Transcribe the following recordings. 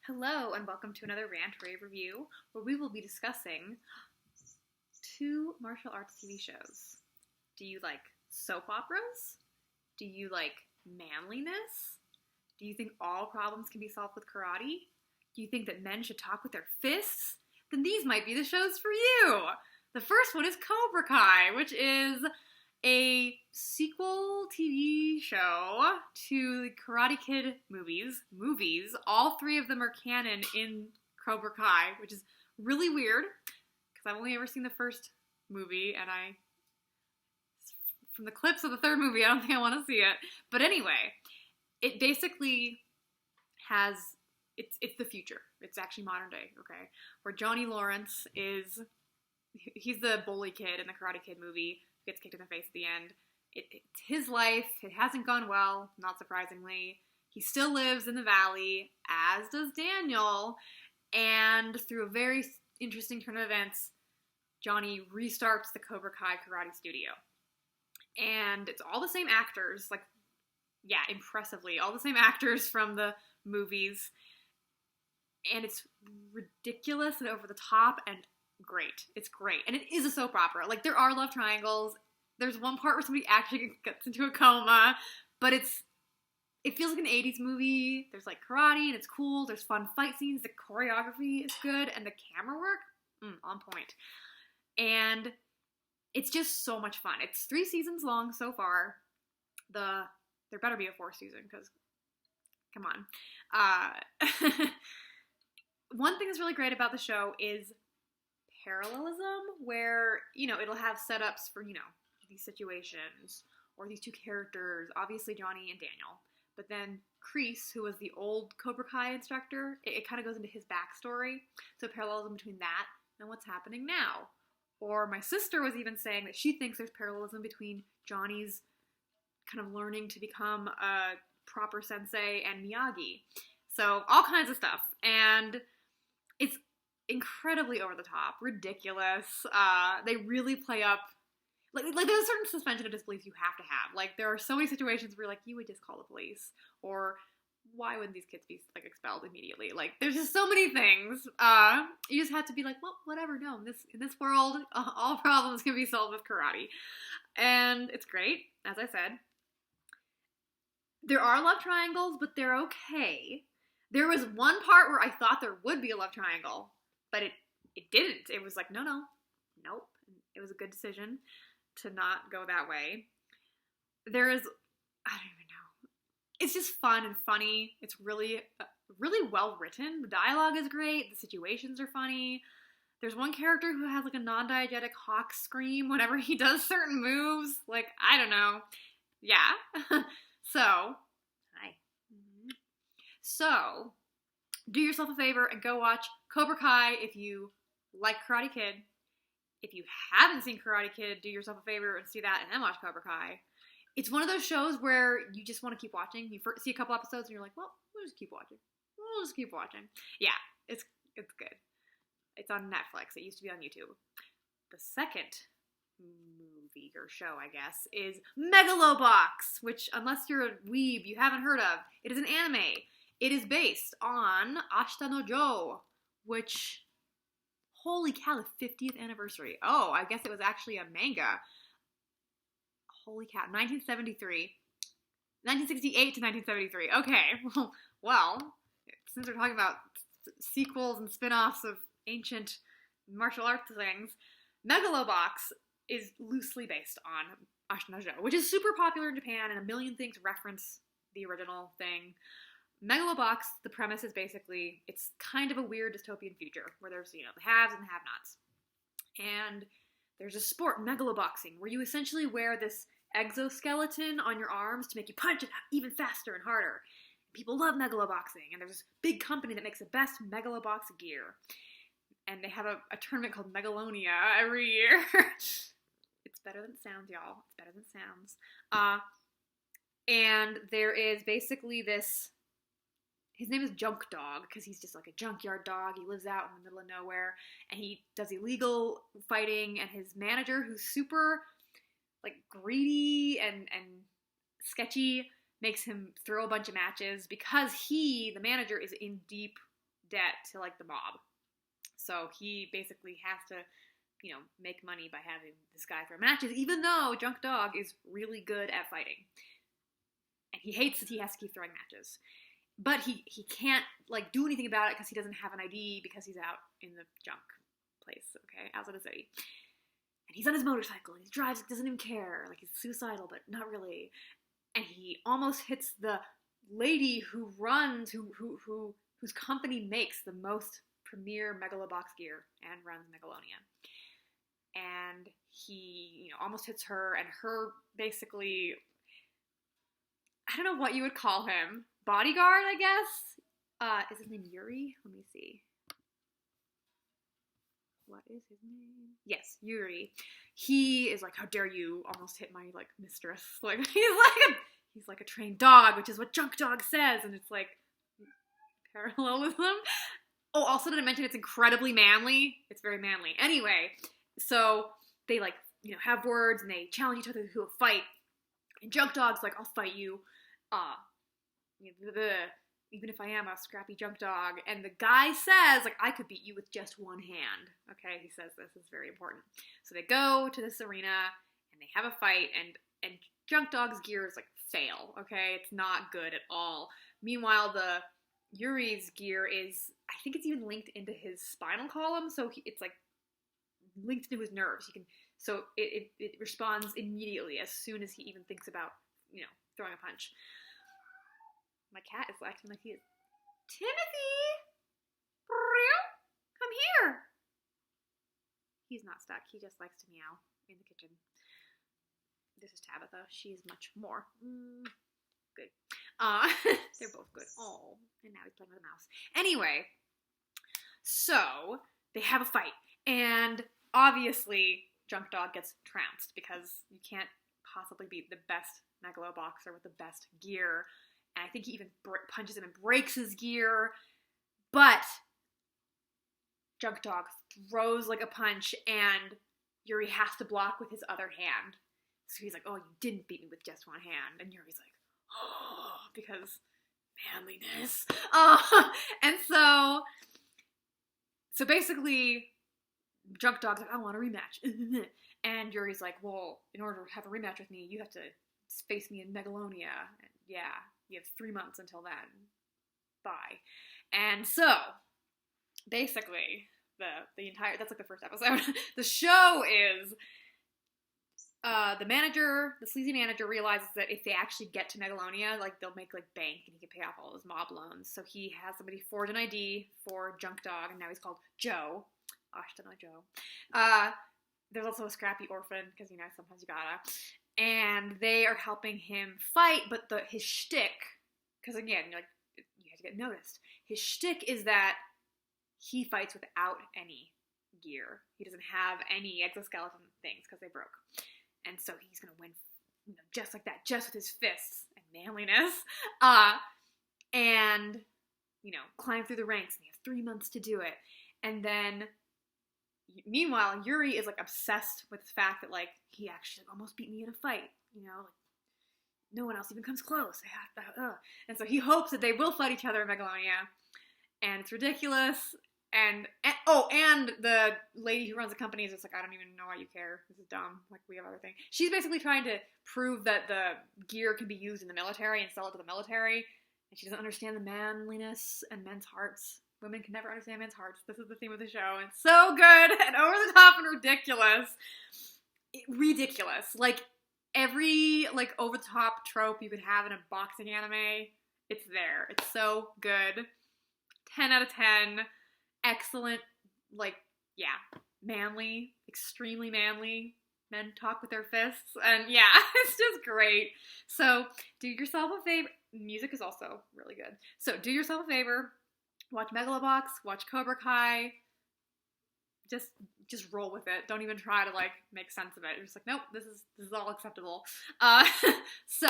Hello, and welcome to another Rant Rave review, where we will be discussing two martial arts TV shows. Do you like soap operas? Do you like manliness? Do you think all problems can be solved with karate? Do you think that men should talk with their fists? Then these might be the shows for you! The first one is Cobra Kai, which is a sequel TV show to the Karate Kid movies. All three of them are canon in Cobra Kai, which is really weird, because I've only ever seen the first movie, and from the clips of the third movie, I don't think I want to see it. But anyway, it basically has, it's the future. It's actually modern day, okay? Where Johnny Lawrence he's the bully kid in the Karate Kid movie, gets kicked in the face at the end. It's his life. It hasn't gone well, not surprisingly. He still lives in the valley, as does Daniel. And through a very interesting turn of events, Johnny restarts the Cobra Kai Karate Studio. And it's all the same actors, impressively, all the same actors from the movies. And it's ridiculous and over the top and great. It's great. And it is a soap opera. There are love triangles. There's one part where somebody actually gets into a coma, but it feels like an 80s movie. There's karate and it's cool. There's fun fight scenes. The choreography is good and the camera work, on point. And it's just so much fun. It's 3 seasons long so far. There better be a 4th season, because come on. One thing that's really great about the show is parallelism, where, it'll have setups for, these situations, or these two characters, obviously Johnny and Daniel, but then Kreese, who was the old Cobra Kai instructor, it kind of goes into his backstory, so parallelism between that and what's happening now. Or my sister was even saying that she thinks there's parallelism between Johnny's kind of learning to become a proper sensei and Miyagi. So all kinds of stuff, and it's incredibly over the top, ridiculous. They really play up, there's a certain suspension of disbelief you have to have. There are so many situations where you would just call the police, or why wouldn't these kids be expelled immediately? There's just so many things. You just have to be well, whatever. No, in this world, all problems can be solved with karate, and it's great. As I said, there are love triangles, but they're okay. There was one part where I thought there would be a love triangle, but it didn't. It was nope. It was a good decision to not go that way. I don't even know. It's just fun and funny. It's really, really well written. The dialogue is great. The situations are funny. There's one character who has a non-diegetic hawk scream whenever he does certain moves. I don't know. Yeah. So, do yourself a favor and go watch Cobra Kai if you like Karate Kid. If you haven't seen Karate Kid, do yourself a favor and see that, and then watch Cobra Kai. It's one of those shows where you just want to keep watching. You see a couple episodes and you're like, well, we'll just keep watching. Yeah, it's good. It's on Netflix. It used to be on YouTube. The second movie or show, I guess, is Megalobox, which, unless you're a weeb, you haven't heard of. It is an anime. It is based on Ashita no Joe, which, holy cow, the 50th anniversary. Oh, I guess it was actually a manga. Holy cow, 1968 to 1973. Okay, well, since we're talking about sequels and spin-offs of ancient martial arts things, Megalobox is loosely based on Ashita no Joe, which is super popular in Japan, and a million things reference the original thing. Megalobox, the premise is basically, it's kind of a weird dystopian future where there's, the haves and the have-nots. And there's a sport, megaloboxing, where you essentially wear this exoskeleton on your arms to make you punch it even faster and harder. People love megaloboxing, and there's this big company that makes the best megalobox gear. And they have a tournament called Megalonia every year. It's better than it sounds, y'all. It's better than it sounds. And there is basically this, his name is Junk Dog, because he's just a junkyard dog. He lives out in the middle of nowhere, and he does illegal fighting, and his manager, who's super, greedy and sketchy, makes him throw a bunch of matches, because he, the manager, is in deep debt to like the mob. So he basically has to, you know, make money by having this guy throw matches, even though Junk Dog is really good at fighting. And he hates that he has to keep throwing matches. But he can't, like, do anything about it because he doesn't have an ID because he's out in the junk place, okay, outside the city. And he's on his motorcycle, and he drives, doesn't even care, like, he's suicidal, but not really. And he almost hits the lady who runs, whose company makes the most premier Megalobox gear and runs Megalonia. And he, you know, almost hits her, and her basically, I don't know what you would call him, bodyguard, I guess? Is his name Yuri? Let me see. What is his name? Yes, Yuri. He is like, how dare you almost hit my, like, mistress. Like, he's like a trained dog, which is what Junk Dog says, and it's like, parallelism. Oh, also did I mention it's incredibly manly? It's very manly. Anyway, so they, like, you know, have words, and they challenge each other to a fight, and Junk Dog's like, I'll fight you, even if I am a scrappy junk dog. And the guy says, like, I could beat you with just one hand. Okay, he says this is very important. So they go to this arena, and they have a fight, and Junk Dog's gear is, like, fail, okay? It's not good at all. Meanwhile, the Yuri's gear is, I think it's even linked into his spinal column, so it's, like, linked to his nerves. So it responds immediately as soon as he even thinks about, you know, throwing a punch. My cat is acting like he is. Timothy! Come here! He's not stuck. He just likes to meow in the kitchen. This is Tabitha. She's much more good. They're both good. Oh, and now he's playing with a mouse. Anyway, so they have a fight. And obviously, Junk Dog gets trounced because you can't possibly beat the best Megalo boxer with the best gear. And I think he even punches him and breaks his gear. But Junk Dog throws like a punch, and Yuri has to block with his other hand. So he's like, oh, you didn't beat me with just one hand. And Yuri's like, oh, because manliness. And so basically, Junk Dog's like, I want a rematch. And Yuri's like, well, in order to have a rematch with me, you have to face me in Megalonia. And yeah, you have 3 months until then. Bye. And so, basically, the entire, that's like the first episode. The show is, the sleazy manager realizes that if they actually get to Megalonia, like, they'll make, like, bank, and he can pay off all his mob loans. So he has somebody forge an ID for Junk Dog, and now he's called Joe. Ashton Joe. There's also a scrappy orphan, because, you know, sometimes you gotta. And they are helping him fight, but his shtick, because again, you have to get noticed. His shtick is that he fights without any gear. He doesn't have any exoskeleton things because they broke. And so he's going to win, you know, just like that, just with his fists and manliness. And, you know, climb through the ranks, and he has 3 months to do it. And then, meanwhile, Yuri is, like, obsessed with the fact that, like, he actually almost beat me in a fight, you know, like, no one else even comes close. I have to, And so he hopes that they will fight each other in Megalonia, and it's ridiculous. And the lady who runs the company is just like, I don't even know why you care. This is dumb. Like, we have other things. She's basically trying to prove that the gear can be used in the military and sell it to the military, and she doesn't understand the manliness and men's hearts. Women can never understand men's hearts. This is the theme of the show. It's so good and over the top and ridiculous. Ridiculous. Like, every, like, over the top trope you could have in a boxing anime, it's there. It's so good. 10 out of 10. Excellent. Like, yeah. Manly. Extremely manly. Men talk with their fists. And yeah, it's just great. So, do yourself a favor. Music is also really good. So, do yourself a favor. Watch Megalobox, watch Cobra Kai, just roll with it. Don't even try to, like, make sense of it. You're just like, nope, this is all acceptable. So,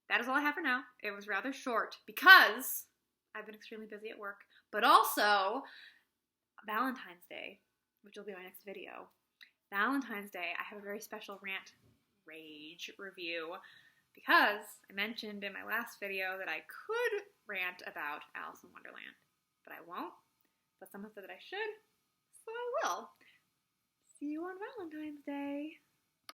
that is all I have for now. It was rather short because I've been extremely busy at work, but also Valentine's Day, which will be my next video. Valentine's Day, I have a very special Rant Rage review because I mentioned in my last video that I could rant about Alice in Wonderland, but I won't, but someone said that I should, so I will. See you on Valentine's Day.